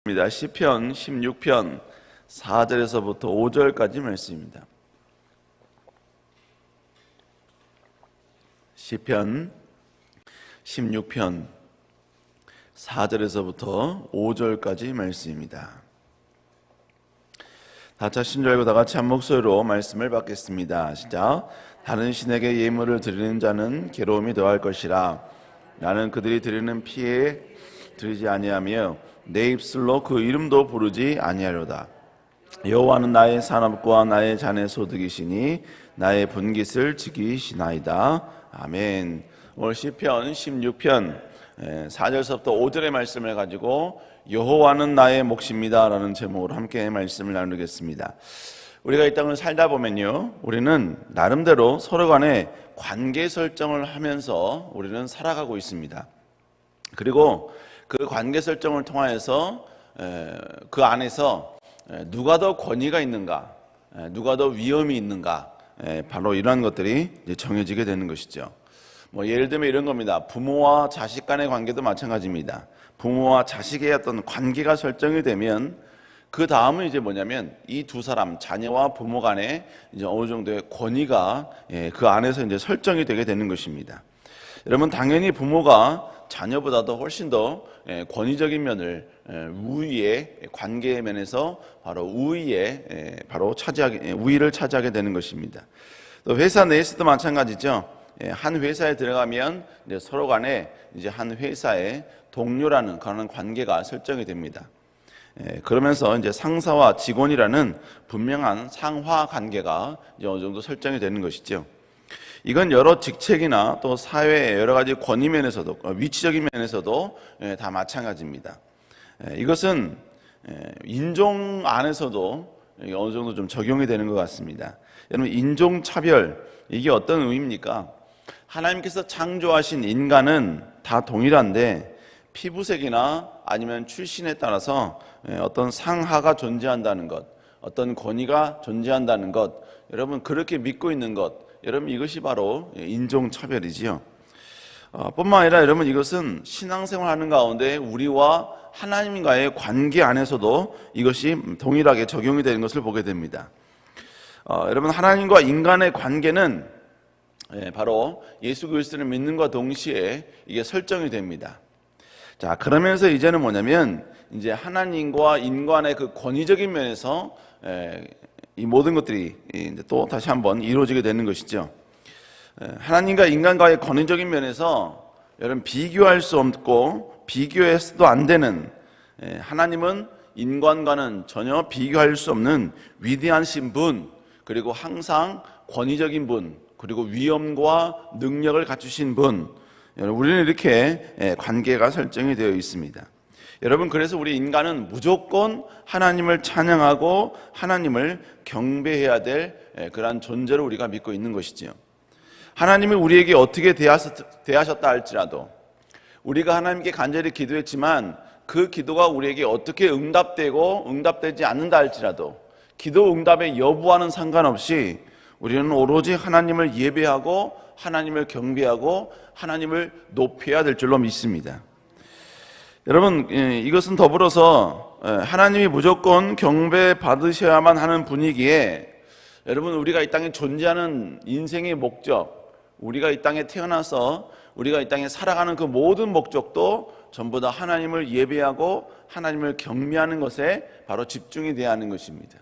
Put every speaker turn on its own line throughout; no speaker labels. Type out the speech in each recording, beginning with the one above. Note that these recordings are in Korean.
시편 16편 4절에서부터 5절까지 말씀입니다. 시편 16편 4절에서부터 5절까지 말씀입니다. 다 찾으신 줄 알고 다 같이 한 목소리로 말씀을 받겠습니다. 시작. 다른 신에게 예물을 드리는 자는 괴로움이 더할 것이라. 나는 그들이 드리는 피에 드리지 아니하며 내 입술로 그 이름도 부르지 아니하려다. 여호와는 나의 산업과 나의 잔의 소득이시니 나의 분깃을 지키시나이다. 아멘. 오늘 시편 16편 4절부터 5절의 말씀을 가지고 여호와는 나의 몫입니다 라는 제목으로 함께 말씀을 나누겠습니다. 우리가 이 땅을 살다 보면요, 우리는 나름대로 서로 간에 관계 설정을 하면서 우리는 살아가고 있습니다. 그리고 그 관계 설정을 통하여서 그 안에서 누가 더 권위가 있는가, 누가 더 위험이 있는가, 바로 이러한 것들이 이제 정해지게 되는 것이죠. 예를 들면 이런 겁니다. 부모와 자식 간의 관계도 마찬가지입니다. 부모와 자식의 어떤 관계가 설정이 되면 그 다음은 이제 뭐냐면 이 두 사람, 자녀와 부모 간에 이제 어느 정도의 권위가 그 안에서 이제 설정이 되게 되는 것입니다. 여러분, 당연히 부모가 자녀보다도 훨씬 더 권위적인 면을 우위의 관계의 면에서 바로 우위에 우위를 차지하게 되는 것입니다. 또 회사 내에서도 마찬가지죠. 한 회사에 들어가면 이제 서로 간에 이제 한 회사의 동료라는 그런 관계가 설정이 됩니다. 그러면서 이제 상사와 직원이라는 분명한 상하 관계가 이제 어느 정도 설정이 되는 것이죠. 이건 여러 직책이나 또 사회의 여러 가지 권위 면에서도, 위치적인 면에서도 다 마찬가지입니다. 이것은 인종 안에서도 어느 정도 좀 적용이 되는 것 같습니다. 여러분, 인종차별, 이게 어떤 의미입니까? 하나님께서 창조하신 인간은 다 동일한데 피부색이나 아니면 출신에 따라서 어떤 상하가 존재한다는 것, 어떤 권위가 존재한다는 것, 여러분 그렇게 믿고 있는 것, 여러분 이것이 바로 인종차별이지요. 뿐만 아니라 여러분 이것은 신앙생활 하는 가운데 우리와 하나님과의 관계 안에서도 이것이 동일하게 적용이 되는 것을 보게 됩니다. 여러분, 하나님과 인간의 관계는 바로 예수 그리스도를 믿는과 동시에 이게 설정이 됩니다. 자, 그러면서 이제는 뭐냐면 이제 하나님과 인간의 그 권위적인 면에서 이 모든 것들이 이제 또 다시 한번 이루어지게 되는 것이죠. 하나님과 인간과의 권위적인 면에서 여러분 비교할 수 없고 비교해서도 안 되는, 하나님은 인간과는 전혀 비교할 수 없는 위대하신 분, 그리고 항상 권위적인 분, 그리고 위엄과 능력을 갖추신 분, 우리는 이렇게 관계가 설정이 되어 있습니다. 여러분, 그래서 우리 인간은 무조건 하나님을 찬양하고 하나님을 경배해야 될 그러한 존재를 우리가 믿고 있는 것이지요. 하나님이 우리에게 어떻게 대하셨다 할지라도, 우리가 하나님께 간절히 기도했지만 그 기도가 우리에게 어떻게 응답되고 응답되지 않는다 할지라도, 기도 응답의 여부와는 상관없이 우리는 오로지 하나님을 예배하고 하나님을 경배하고 하나님을 높여야 될 줄로 믿습니다. 여러분, 이것은 더불어서 하나님이 무조건 경배받으셔야만 하는 분위기에, 여러분 우리가 이 땅에 존재하는 인생의 목적, 우리가 이 땅에 태어나서 우리가 이 땅에 살아가는 그 모든 목적도 전부 다 하나님을 예배하고 하나님을 경배하는 것에 바로 집중이 되어야 하는 것입니다.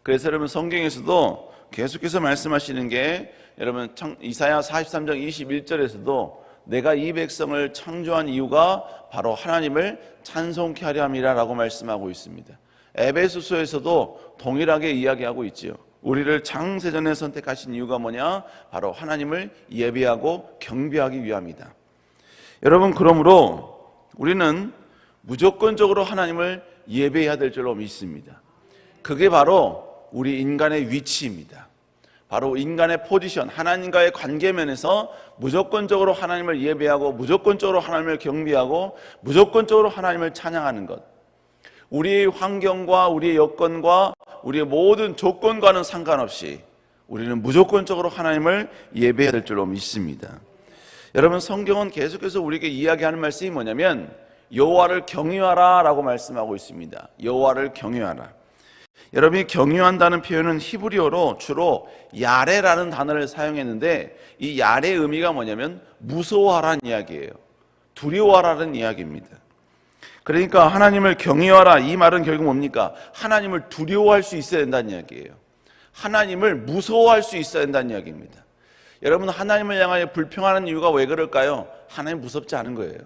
그래서 여러분, 성경에서도 계속해서 말씀하시는 게, 여러분 이사야 43장 21절에서도 내가 이 백성을 창조한 이유가 바로 하나님을 찬송케 하려 함이라 라고 말씀하고 있습니다. 에베소서에서도 동일하게 이야기하고 있지요. 우리를 창세전에 선택하신 이유가 뭐냐? 바로 하나님을 예배하고 경배하기 위함이다. 여러분, 그러므로 우리는 무조건적으로 하나님을 예배해야 될 줄로 믿습니다. 그게 바로 우리 인간의 위치입니다. 바로 인간의 포지션, 하나님과의 관계면에서 무조건적으로 하나님을 예배하고 무조건적으로 하나님을 경배하고 무조건적으로 하나님을 찬양하는 것, 우리의 환경과 우리의 여건과 우리의 모든 조건과는 상관없이 우리는 무조건적으로 하나님을 예배해야 될 줄로 믿습니다. 여러분, 성경은 계속해서 우리에게 이야기하는 말씀이 뭐냐면 여호와를 경유하라 라고 말씀하고 있습니다. 여호와를 경유하라. 여러분이 경유한다는 표현은 히브리어로 주로 야레라는 단어를 사용했는데, 이 야레의 의미가 뭐냐면 무서워하라는 이야기예요. 두려워하라는 이야기입니다. 그러니까 하나님을 경외하라, 이 말은 결국 뭡니까? 하나님을 두려워할 수 있어야 된다는 이야기예요. 하나님을 무서워할 수 있어야 된다는 이야기입니다. 여러분, 하나님을 향하여 불평하는 이유가 왜 그럴까요? 하나님 무섭지 않은 거예요.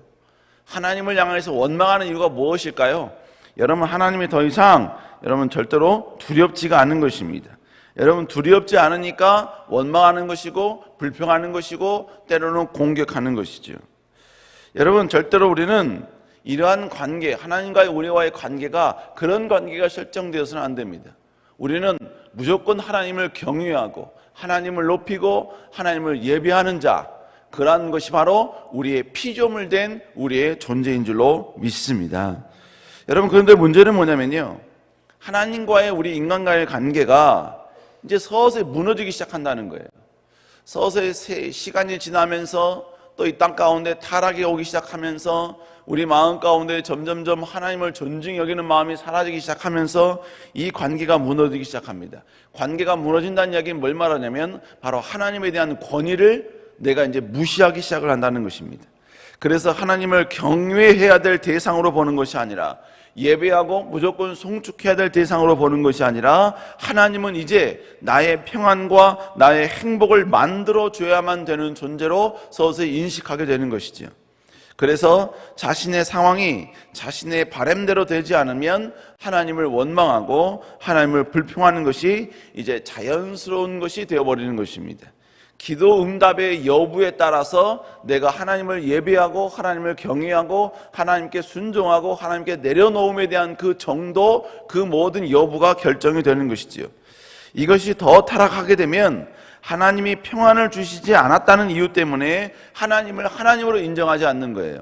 하나님을 향해서 원망하는 이유가 무엇일까요? 여러분, 하나님이 더 이상 여러분 절대로 두렵지가 않은 것입니다. 여러분, 두렵지 않으니까 원망하는 것이고 불평하는 것이고 때로는 공격하는 것이죠. 여러분, 절대로 우리는 이러한 관계, 하나님과의 우리와의 관계가 그런 관계가 설정되어서는 안 됩니다. 우리는 무조건 하나님을 경외하고 하나님을 높이고 하나님을 예배하는 자, 그러한 것이 바로 우리의 피조물된 우리의 존재인 줄로 믿습니다. 여러분, 그런데 문제는 뭐냐면요, 하나님과의 우리 인간과의 관계가 이제 서서히 무너지기 시작한다는 거예요. 서서히 시간이 지나면서 또 이 땅 가운데 타락이 오기 시작하면서 우리 마음 가운데 점점점 하나님을 존중히 여기는 마음이 사라지기 시작하면서 이 관계가 무너지기 시작합니다. 관계가 무너진다는 이야기는 뭘 말하냐면 바로 하나님에 대한 권위를 내가 이제 무시하기 시작을 한다는 것입니다. 그래서 하나님을 경외해야 될 대상으로 보는 것이 아니라, 예배하고 무조건 송축해야 될 대상으로 보는 것이 아니라, 하나님은 이제 나의 평안과 나의 행복을 만들어줘야만 되는 존재로 서서히 인식하게 되는 것이죠. 그래서 자신의 상황이 자신의 바램대로 되지 않으면 하나님을 원망하고 하나님을 불평하는 것이 이제 자연스러운 것이 되어버리는 것입니다. 기도 응답의 여부에 따라서 내가 하나님을 예배하고 하나님을 경외하고 하나님께 순종하고 하나님께 내려놓음에 대한 그 정도, 그 모든 여부가 결정이 되는 것이지요. 이것이 더 타락하게 되면 하나님이 평안을 주시지 않았다는 이유 때문에 하나님을 하나님으로 인정하지 않는 거예요.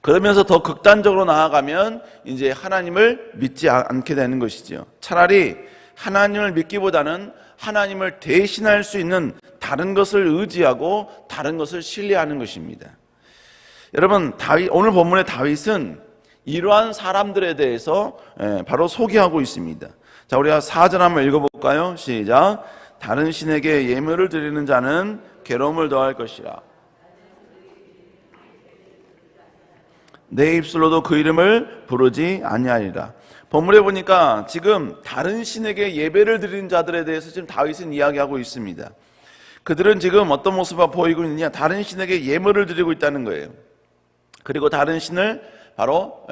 그러면서 더 극단적으로 나아가면 이제 하나님을 믿지 않게 되는 것이죠. 차라리 하나님을 믿기보다는 하나님을 대신할 수 있는 다른 것을 의지하고 다른 것을 신뢰하는 것입니다. 여러분, 오늘 본문의 다윗은 이러한 사람들에 대해서 바로 소개하고 있습니다. 자, 우리가 4절 한번 읽어볼까요? 시작. 다른 신에게 예물을 드리는 자는 괴로움을 더할 것이라. 내 입술로도 그 이름을 부르지 아니하리라. 본문에 보니까 지금 다른 신에게 예배를 드리는 자들에 대해서 지금 다윗은 이야기하고 있습니다. 그들은 지금 어떤 모습을 보이고 있느냐? 다른 신에게 예물을 드리고 있다는 거예요. 그리고 다른 신을 바로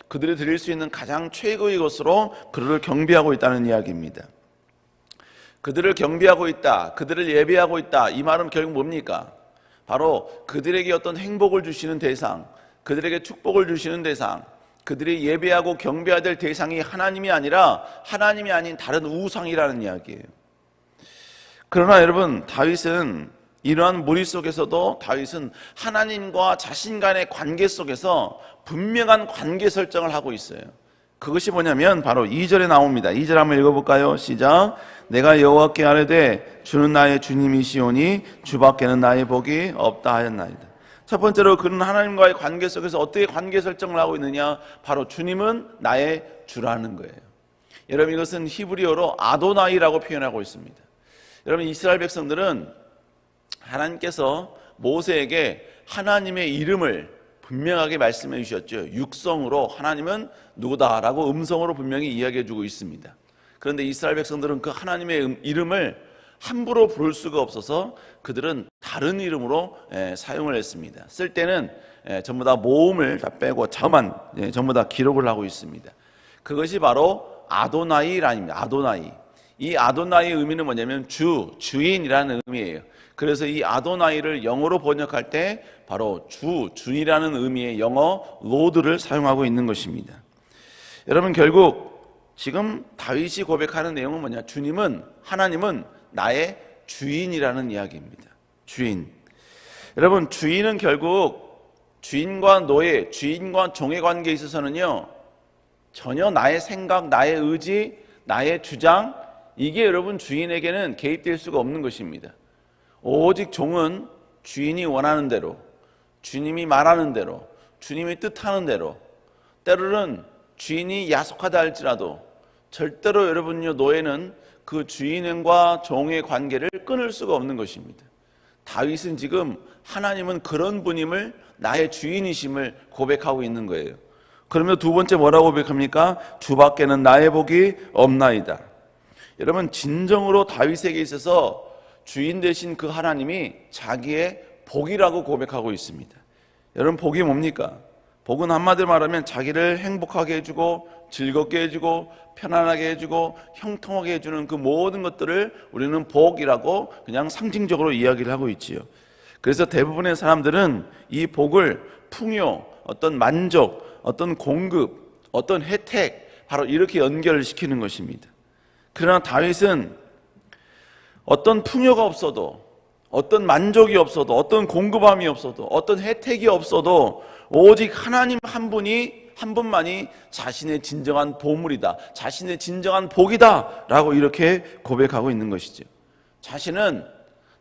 그들이 드릴 수 있는 가장 최고의 것으로 그들을 경배하고 있다는 이야기입니다. 그들을 경배하고 있다, 그들을 예배하고 있다, 이 말은 결국 뭡니까? 바로 그들에게 어떤 행복을 주시는 대상, 그들에게 축복을 주시는 대상, 그들이 예배하고 경배해야 될 대상이 하나님이 아니라 하나님이 아닌 다른 우상이라는 이야기예요. 그러나 여러분, 다윗은 이러한 무리 속에서도 다윗은 하나님과 자신 간의 관계 속에서 분명한 관계 설정을 하고 있어요. 그것이 뭐냐면 바로 2절에 나옵니다. 2절 한번 읽어볼까요? 시작. 내가 여호와께 아뢰되 주는 나의 주님이시오니 주밖에는 나의 복이 없다 하였나이다. 첫 번째로 그는 하나님과의 관계 속에서 어떻게 관계 설정을 하고 있느냐? 바로 주님은 나의 주라는 거예요. 여러분, 이것은 히브리어로 아도나이라고 표현하고 있습니다. 여러분, 이스라엘 백성들은 하나님께서 모세에게 하나님의 이름을 분명하게 말씀해 주셨죠. 육성으로 하나님은 누구다라고 음성으로 분명히 이야기해 주고 있습니다. 그런데 이스라엘 백성들은 그 하나님의 이름을 함부로 부를 수가 없어서 그들은 다른 이름으로 사용을 했습니다. 쓸 때는 전부 다 모음을 다 빼고 자만 전부 다 기록을 하고 있습니다. 그것이 바로 아도나이란입니다. 아도나이. 이 아도나이의 의미는 뭐냐면 주인이라는 의미예요. 그래서 이 아도나이를 영어로 번역할 때 바로 주인이라는 의미의 영어 로드를 사용하고 있는 것입니다. 여러분, 결국 지금 다윗이 고백하는 내용은 뭐냐? 하나님은 나의 주인이라는 이야기입니다. 주인. 여러분, 주인은 결국 주인과 노예, 주인과 종의 관계에 있어서는요, 전혀 나의 생각, 나의 의지, 나의 주장, 이게 여러분 주인에게는 개입될 수가 없는 것입니다. 오직 종은 주인이 원하는 대로, 주님이 말하는 대로, 주님이 뜻하는 대로, 때로는 주인이 야속하다 할지라도 절대로 여러분요, 노예는 그 주인과 종의 관계를 끊을 수가 없는 것입니다. 다윗은 지금 하나님은 그런 분임을, 나의 주인이심을 고백하고 있는 거예요. 그러면 두 번째 뭐라고 고백합니까? 주밖에는 나의 복이 없나이다. 여러분, 진정으로 다윗에게 있어서 주인 되신 그 하나님이 자기의 복이라고 고백하고 있습니다. 여러분, 복이 뭡니까? 복은 한마디로 말하면 자기를 행복하게 해주고 즐겁게 해주고 편안하게 해주고 형통하게 해주는 그 모든 것들을 우리는 복이라고 그냥 상징적으로 이야기를 하고 있지요. 그래서 대부분의 사람들은 이 복을 풍요, 어떤 만족, 어떤 공급, 어떤 혜택, 바로 이렇게 연결을 시키는 것입니다. 그러나 다윗은 어떤 풍요가 없어도, 어떤 만족이 없어도, 어떤 공급함이 없어도, 어떤 혜택이 없어도 오직 하나님 한 분만이 자신의 진정한 보물이다, 자신의 진정한 복이다 라고 이렇게 고백하고 있는 것이죠. 자신은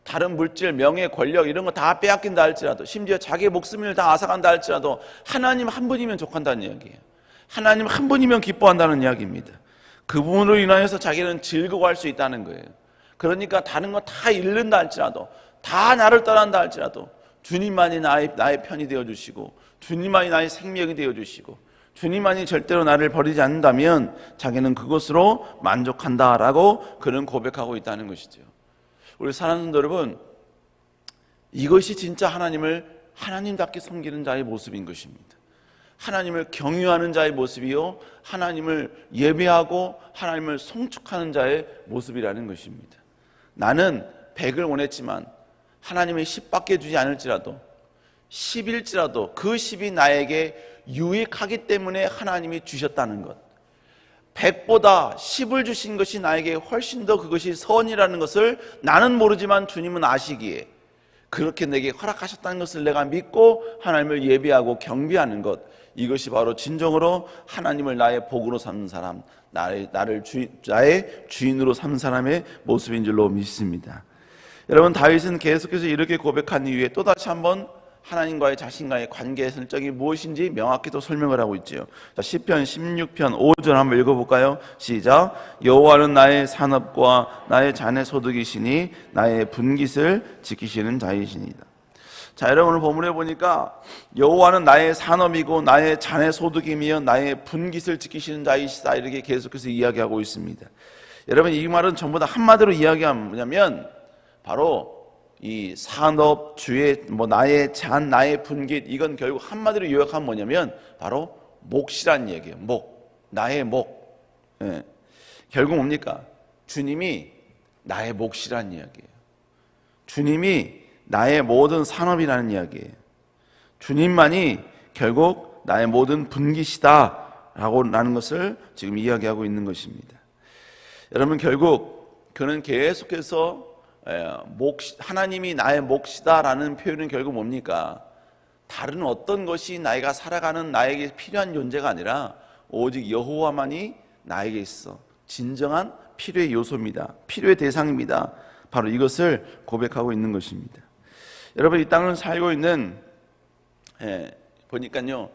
다른 물질, 명예, 권력 이런 거 다 빼앗긴다 할지라도, 심지어 자기의 목숨을 다 앗아간다 할지라도 하나님 한 분이면 족한다는 이야기예요. 하나님 한 분이면 기뻐한다는 이야기입니다. 그분으로 인하여서 자기는 즐거워할 수 있다는 거예요. 그러니까 다른 거 다 잃는다 할지라도, 다 나를 떠난다 할지라도 주님만이 나의 편이 되어주시고, 주님만이 나의 생명이 되어주시고, 주님만이 절대로 나를 버리지 않는다면 자기는 그것으로 만족한다라고 그는 고백하고 있다는 것이죠. 우리 사랑하는 성도 여러분, 이것이 진짜 하나님을 하나님답게 섬기는 자의 모습인 것입니다. 하나님을 경유하는 자의 모습이요, 하나님을 예배하고 하나님을 송축하는 자의 모습이라는 것입니다. 나는 100을 원했지만 하나님의 10밖에 주지 않을지라도, 10일지라도 그 10이 나에게 유익하기 때문에 하나님이 주셨다는 것, 100보다 10을 주신 것이 나에게 훨씬 더 그것이 선이라는 것을 나는 모르지만 주님은 아시기에 그렇게 내게 허락하셨다는 것을 내가 믿고 하나님을 예배하고 경배하는 것, 이것이 바로 진정으로 하나님을 나의 복으로 삼는 사람, 나의 주인으로 삼는 사람의 모습인 줄로 믿습니다. 여러분, 다윗은 계속해서 이렇게 고백한 이후에 또다시 한번 하나님과의 자신과의 관계의 설정이 무엇인지 명확히 또 설명을 하고 있지요. 자, 시편 16편 5절 한번 읽어볼까요? 시작. 여호와는 나의 산업과 나의 잔의 소득이시니 나의 분깃을 지키시는 자이시니다. 자, 여러분, 오늘 본문에 보니까 여호와는 나의 산업이고 나의 잔의 소득이며 나의 분깃을 지키시는 자이시다, 이렇게 계속해서 이야기하고 있습니다. 여러분, 이 말은 전부 다 한마디로 이야기하면 뭐냐면 바로 이 산업, 주의 나의 잔, 나의 분깃, 이건 결국 한마디로 요약하면 뭐냐면 바로 몫이란 얘기예요. 나의 몫. 예. 결국 뭡니까? 주님이 나의 몫이란 이야기예요. 주님이 나의 모든 산업이라는 이야기예요. 주님만이 결국 나의 모든 분깃이다 라는 것을 지금 이야기하고 있는 것입니다. 여러분, 결국 그는 계속해서 하나님이 나의 몫이다라는 표현은 결국 뭡니까? 다른 어떤 것이 나이가 살아가는 나에게 필요한 존재가 아니라 오직 여호와만이 나에게 있어 진정한 필요의 요소입니다. 필요의 대상입니다. 바로 이것을 고백하고 있는 것입니다. 여러분, 이 땅을 살고 있는 보니까요,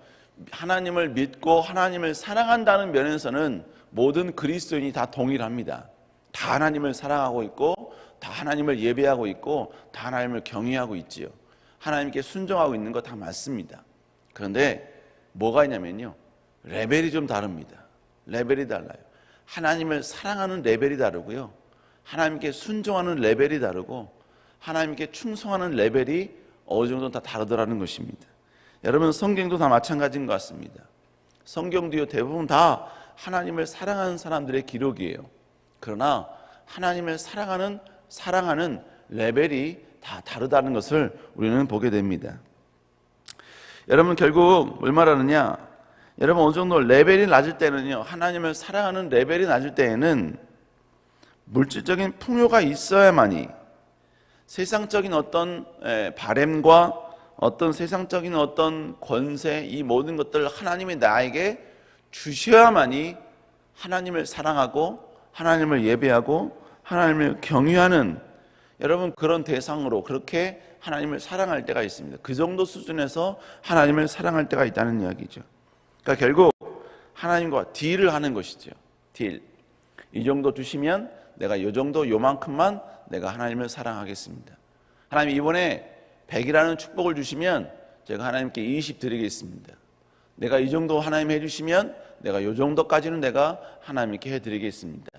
하나님을 믿고 하나님을 사랑한다는 면에서는 모든 그리스도인이 다 동일합니다. 다 하나님을 사랑하고 있고, 다 하나님을 예배하고 있고, 다 하나님을 경외하고 있지요. 하나님께 순종하고 있는 거 다 맞습니다. 그런데 뭐가 있냐면요, 레벨이 좀 다릅니다. 레벨이 달라요. 하나님을 사랑하는 레벨이 다르고요, 하나님께 순종하는 레벨이 다르고, 하나님께 충성하는 레벨이 어느 정도 다 다르더라는 것입니다. 여러분, 성경도 다 마찬가지인 것 같습니다. 성경도요, 대부분 다 하나님을 사랑하는 사람들의 기록이에요. 그러나 하나님을 사랑하는 레벨이 다 다르다는 것을 우리는 보게 됩니다. 여러분, 결국 뭘 말하느냐, 여러분, 어느 정도 레벨이 낮을 때는요, 하나님을 사랑하는 레벨이 낮을 때에는 물질적인 풍요가 있어야만이 세상적인 어떤 바램과 어떤 세상적인 어떤 권세, 이 모든 것들을 하나님이 나에게 주셔야만이 하나님을 사랑하고 하나님을 예배하고 하나님을 경유하는, 여러분, 그런 대상으로 그렇게 하나님을 사랑할 때가 있습니다. 그 정도 수준에서 하나님을 사랑할 때가 있다는 이야기죠. 그러니까 결국 하나님과 딜을 하는 것이죠. 딜. 이 정도 주시면 내가 이 정도 요만큼만 내가 하나님을 사랑하겠습니다. 하나님 이번에 100이라는 축복을 주시면 제가 하나님께 20 드리겠습니다. 내가 이 정도 하나님 해주시면 내가 이 정도까지는 내가 하나님께 해드리겠습니다.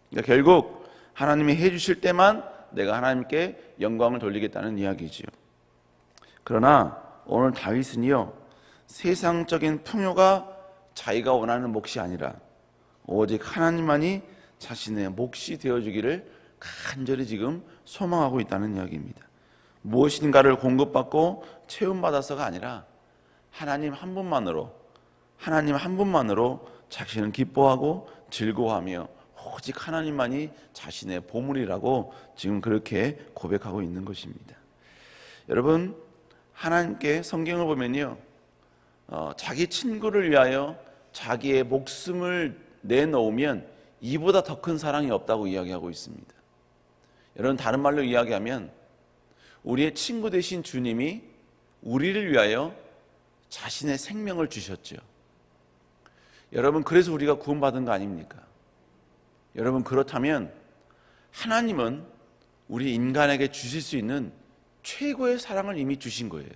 그러니까 결국 하나님이 해주실 때만 내가 하나님께 영광을 돌리겠다는 이야기지요. 그러나 오늘 다윗은요, 세상적인 풍요가 자기가 원하는 몫이 아니라 오직 하나님만이 자신의 몫이 되어주기를 간절히 지금 소망하고 있다는 이야기입니다. 무엇인가를 공급받고 채움받아서가 아니라 하나님 한 분만으로 자신은 기뻐하고 즐거워하며 오직 하나님만이 자신의 보물이라고 지금 그렇게 고백하고 있는 것입니다. 여러분, 하나님께 성경을 보면요, 자기 친구를 위하여 자기의 목숨을 내놓으면 이보다 더 큰 사랑이 없다고 이야기하고 있습니다. 여러분, 다른 말로 이야기하면 우리의 친구 되신 주님이 우리를 위하여 자신의 생명을 주셨죠. 여러분, 그래서 우리가 구원받은 거 아닙니까? 여러분, 그렇다면 하나님은 우리 인간에게 주실 수 있는 최고의 사랑을 이미 주신 거예요.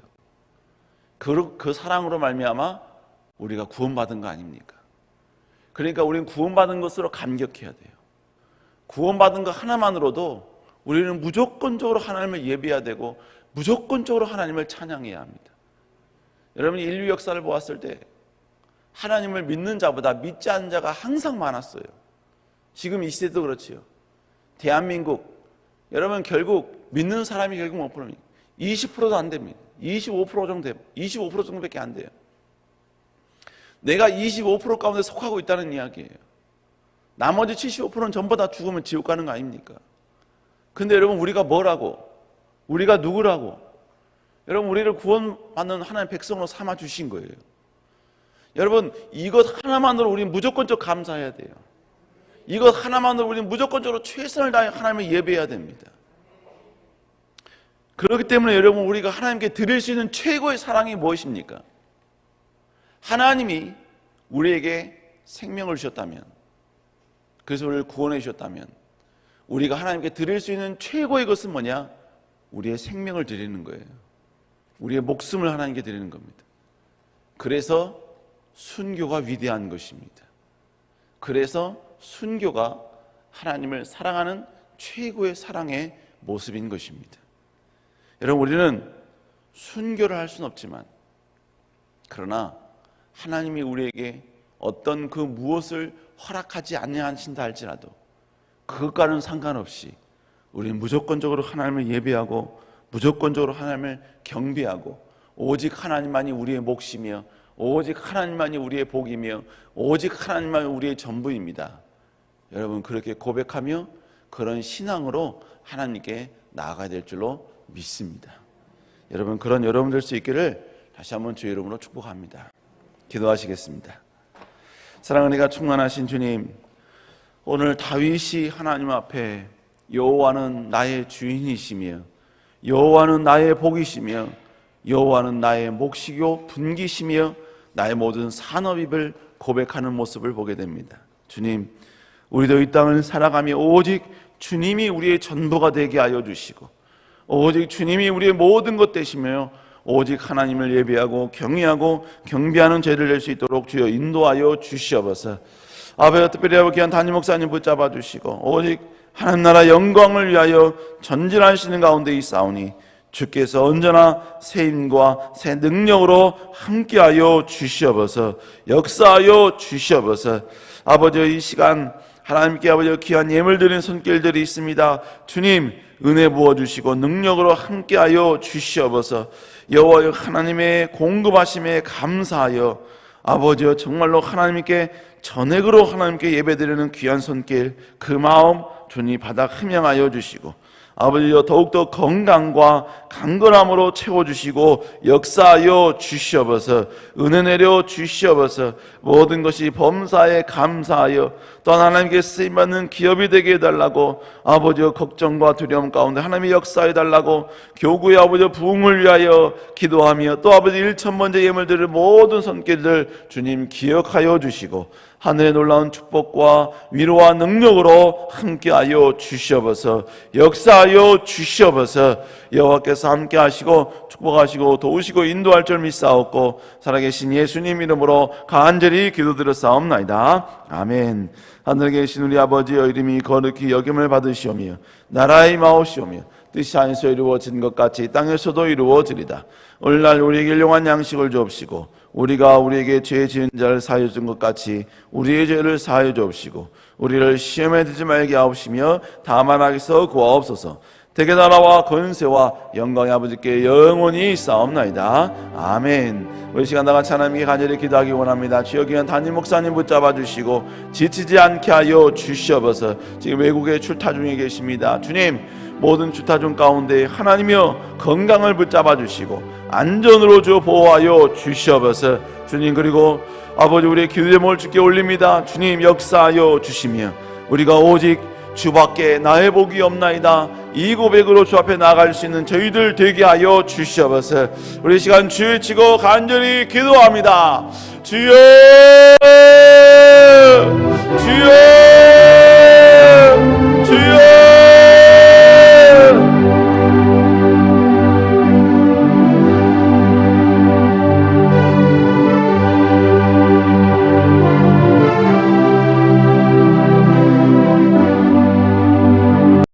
그 사랑으로 말미암아 우리가 구원받은 거 아닙니까? 그러니까 우리는 구원받은 것으로 감격해야 돼요. 구원받은 것 하나만으로도 우리는 무조건적으로 하나님을 예배해야 되고 무조건적으로 하나님을 찬양해야 합니다. 여러분, 인류 역사를 보았을 때 하나님을 믿는 자보다 믿지 않는 자가 항상 많았어요. 지금 이 시대도 그렇지요. 대한민국, 여러분, 결국 믿는 사람이 결국 몇 프로입니까? 20%도 안 됩니다. 25% 정도밖에 안 돼요. 내가 25% 가운데 속하고 있다는 이야기예요. 나머지 75%는 전부 다 죽으면 지옥 가는 거 아닙니까? 근데 여러분, 우리가 뭐라고? 우리가 누구라고? 여러분, 우리를 구원받는 하나님의 백성으로 삼아 주신 거예요. 여러분, 이것 하나만으로 우리는 무조건적으로 감사해야 돼요. 이것 하나만으로 우리는 무조건적으로 최선을 다해 하나님을 예배해야 됩니다. 그렇기 때문에 여러분, 우리가 하나님께 드릴 수 있는 최고의 사랑이 무엇입니까? 하나님이 우리에게 생명을 주셨다면, 그래서 우리를 구원해 주셨다면 우리가 하나님께 드릴 수 있는 최고의 것은 뭐냐? 우리의 생명을 드리는 거예요. 우리의 목숨을 하나님께 드리는 겁니다. 그래서 순교가 위대한 것입니다. 그래서 순교가 하나님을 사랑하는 최고의 사랑의 모습인 것입니다. 여러분, 우리는 순교를 할 수는 없지만, 그러나 하나님이 우리에게 어떤 그 무엇을 허락하지 아니하신다 할지라도 그것과는 상관없이 우리는 무조건적으로 하나님을 예배하고 무조건적으로 하나님을 경배하고 오직 하나님만이 우리의 몫이며 오직 하나님만이 우리의 복이며 오직 하나님만이 우리의 전부입니다. 여러분, 그렇게 고백하며 그런 신앙으로 하나님께 나아가야 될 줄로 믿습니다. 여러분, 그런 여러분 될 수 있기를 다시 한번 주의 이름으로 축복합니다. 기도하시겠습니다. 사랑하는 이가 충만하신 주님, 오늘 다윗이 하나님 앞에 여호와는 나의 주인이시며 여호와는 나의 복이시며 여호와는 나의 몫이요 분기시며 나의 모든 산업입을 고백하는 모습을 보게 됩니다. 주님, 우리도 이 땅을 살아가며 오직 주님이 우리의 전부가 되게 하여 주시고 오직 주님이 우리의 모든 것 되시며 오직 하나님을 예배하고 경외하고 경배하는 죄를 낼 수 있도록 주여 인도하여 주시옵소서. 아버지, 특별히 아버지 귀한 담임 목사님 붙잡아 주시고 오직 하나님 나라 영광을 위하여 전진하시는 가운데 있사오니 주께서 언제나 새 힘과 새 능력으로 함께하여 주시옵소서. 역사하여 주시옵소서. 아버지, 이 시간 하나님께 아버지 귀한 예물 드리는 손길들이 있습니다. 주님, 은혜 부어주시고 능력으로 함께하여 주시옵소서. 여호와 하나님의 공급하심에 감사하여 아버지여 정말로 하나님께 전액으로 하나님께 예배드리는 귀한 손길, 그 마음 주님 바닥 흠양하여 주시고 아버지여 더욱더 건강과 강건함으로 채워주시고 역사하여 주시옵소서. 은혜 내려 주시옵소서. 모든 것이 범사에 감사하여 또한 하나님께 쓰임받는 기업이 되게 해달라고 아버지여 걱정과 두려움 가운데 하나님의 역사해달라고 교구의 아버지여 부흥을 위하여 기도하며 또 아버지 1,000번째 예물 드릴 모든 손길들 주님 기억하여 주시고 하늘의 놀라운 축복과 위로와 능력으로 함께하여 주시옵소서. 역사하여 주시옵소서. 여호와께서 함께하시고 축복하시고 도우시고 인도할 줄 믿사옵고 살아계신 예수님 이름으로 간절히 기도드렸사옵나이다. 아멘. 하늘에 계신 우리 아버지여 이름이 거룩히 여김을 받으시오며 나라의 마오시오며 뜻이 하늘에서 이루어진 것 같이 땅에서도 이루어지리다. 오늘날 우리에게 일용할 양식을 주옵시고 우리가 우리에게 죄 지은 자를 사하여 준 것 같이 우리의 죄를 사하여 주옵시고 우리를 시험에 들지 말게 하옵시며 다만 악에서 구하옵소서. 대개 나라와 권세와 영광의 아버지께 영원히 싸움나이다. 아멘. 우리 시간 다 같이 하나님께 간절히 기도하기 원합니다. 주여 귀한 담임 목사님 붙잡아 주시고 지치지 않게 하여 주시옵소서. 지금 외국에 출타 중에 계십니다. 주님 모든 출타 중 가운데 하나님이여 건강을 붙잡아 주시고 안전으로 주 보호하여 주시옵소서. 주님 그리고 아버지 우리의 기도 제목을 주께 올립니다. 주님 역사하여 주시며 우리가 오직 주밖에 나의 복이 없나이다 이 고백으로 주 앞에 나아갈 수 있는 저희들 되게 하여 주시옵소서. 우리 시간 주여 치고 간절히 기도합니다. 주여 주여